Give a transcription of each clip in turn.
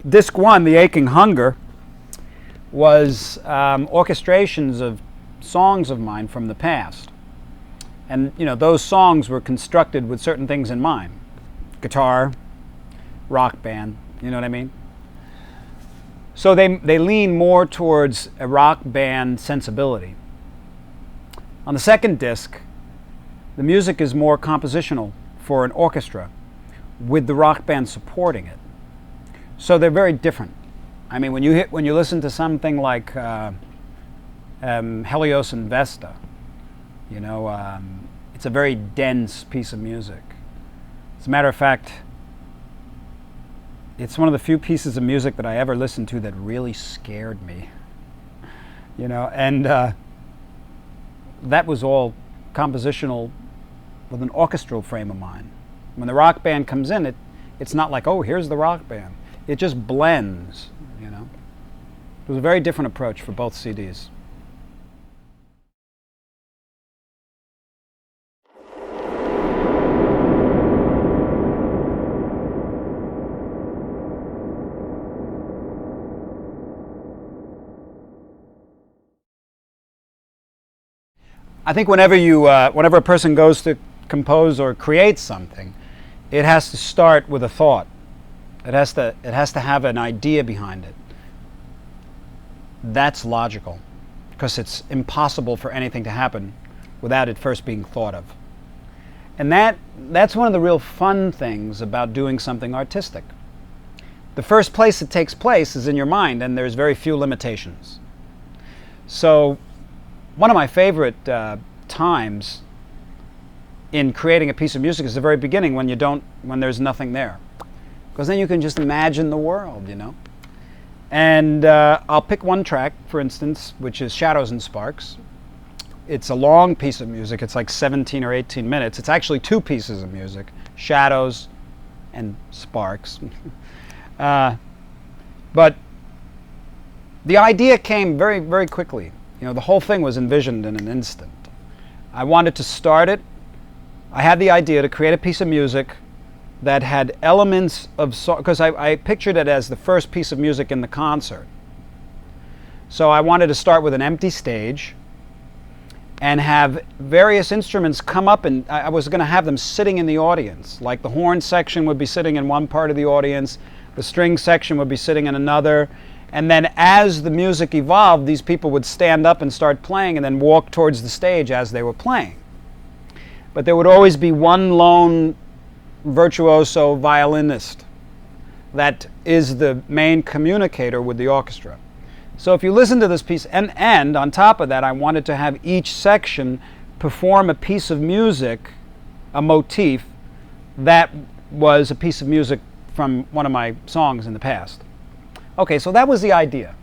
Disc 1, The Aching Hunger, was orchestrations of songs of mine from the past. And those songs were constructed with certain things in mind. Guitar, rock band, you know what I mean? So they lean more towards a rock band sensibility. On the second disc, the music is more compositional for an orchestra with the rock band supporting it. So they're very different. I mean, when you listen to something like Helios and Vesta, it's a very dense piece of music. As a matter of fact, it's one of the few pieces of music that I ever listened to that really scared me. And that was all compositional with an orchestral frame of mind. When the rock band comes in, it's not like, oh, here's the rock band. It just blends, It was a very different approach for both CDs. I think whenever a person goes to compose or create something, it has to start with a thought. It has to have an idea behind it. That's logical, because it's impossible for anything to happen without it first being thought of. And that's one of the real fun things about doing something artistic. The first place it takes place is in your mind, and there's very few limitations. So one of my favorite times in creating a piece of music is the very beginning, when there's nothing there, because then you can just imagine the world, And I'll pick one track, for instance, which is Shadows and Sparks. It's a long piece of music. It's like 17 or 18 minutes. It's actually two pieces of music, Shadows and Sparks. But the idea came very, very quickly. The whole thing was envisioned in an instant. I wanted to start it. I had the idea to create a piece of music that had elements of song, because I pictured it as the first piece of music in the concert. So I wanted to start with an empty stage and have various instruments come up, and I was going to have them sitting in the audience. Like the horn section would be sitting in one part of the audience, the string section would be sitting in another, and then as the music evolved, these people would stand up and start playing and then walk towards the stage as they were playing. But there would always be one lone virtuoso violinist that is the main communicator with the orchestra. So if you listen to this piece, and on top of that, I wanted to have each section perform a piece of music, a motif, that was a piece of music from one of my songs in the past. Okay, so that was the idea.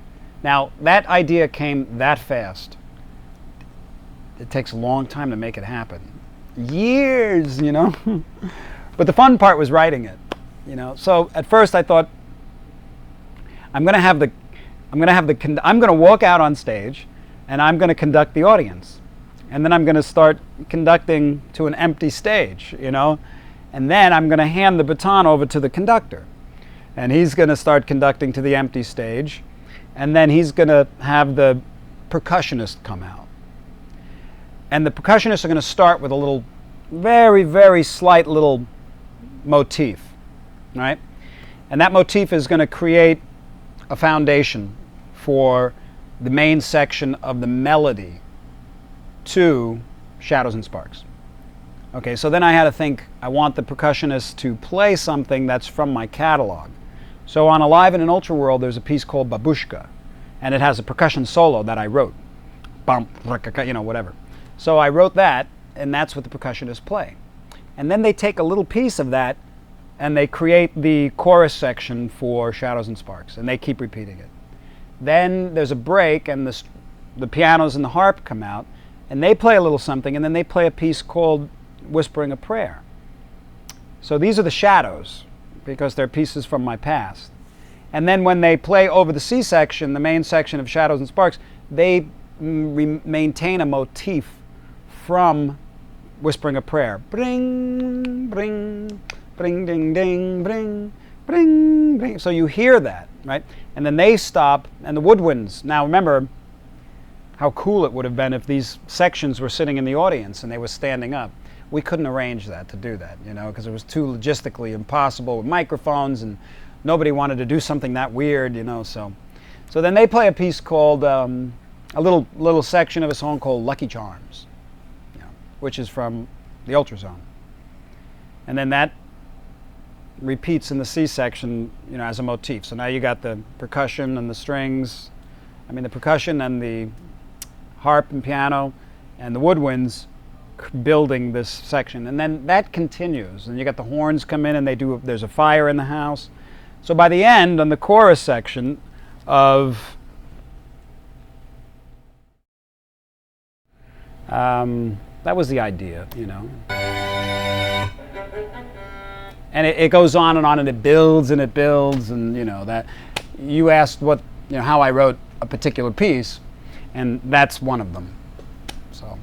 Now, that idea came that fast. It takes a long time to make it happen. Years, But the fun part was writing it, So at first I thought, I'm going to walk out on stage, and I'm going to conduct the audience, and then I'm going to start conducting to an empty stage, and then I'm going to hand the baton over to the conductor, and he's going to start conducting to the empty stage, and then he's going to have the percussionist come out, and the percussionists are going to start with a little, very, very slight little motif, right? And that motif is going to create a foundation for the main section of the melody to Shadows and Sparks. Okay, so then I had to think, I want the percussionist to play something that's from my catalog. So on Alive in an Ultra World, there's a piece called Babushka, and it has a percussion solo that I wrote. Bump, whatever. So I wrote that, and that's what the percussionists play. And then they take a little piece of that and they create the chorus section for Shadows and Sparks, and they keep repeating it. Then there's a break, and the pianos and the harp come out, and they play a little something, and then they play a piece called Whispering a Prayer. So these are the Shadows, because they're pieces from my past. And then when they play over the C section, the main section of Shadows and Sparks, they maintain a motif from Whispering a Prayer. Bring, bring, bring, ding, ding, bring, bing, bing. So you hear that, right? And then they stop, and the woodwinds. Now remember how cool it would have been if these sections were sitting in the audience and they were standing up. We couldn't arrange that to do that, you know, because it was too logistically impossible with microphones, and nobody wanted to do something that weird, you know. So then they play a piece called a little section of a song called "Lucky Charms," you know, which is from the Ultrazone, and then that repeats in the C section, you know, as a motif. So now you got the percussion and the strings. I mean, the percussion and the harp and piano and the woodwinds building this section, and then that continues, and you got the horns come in, and there's a fire in the house. So by the end, on the chorus section of that was the idea, you know, and it goes on, and it builds, and you know, that you asked what, you know, how I wrote a particular piece, and that's one of them. So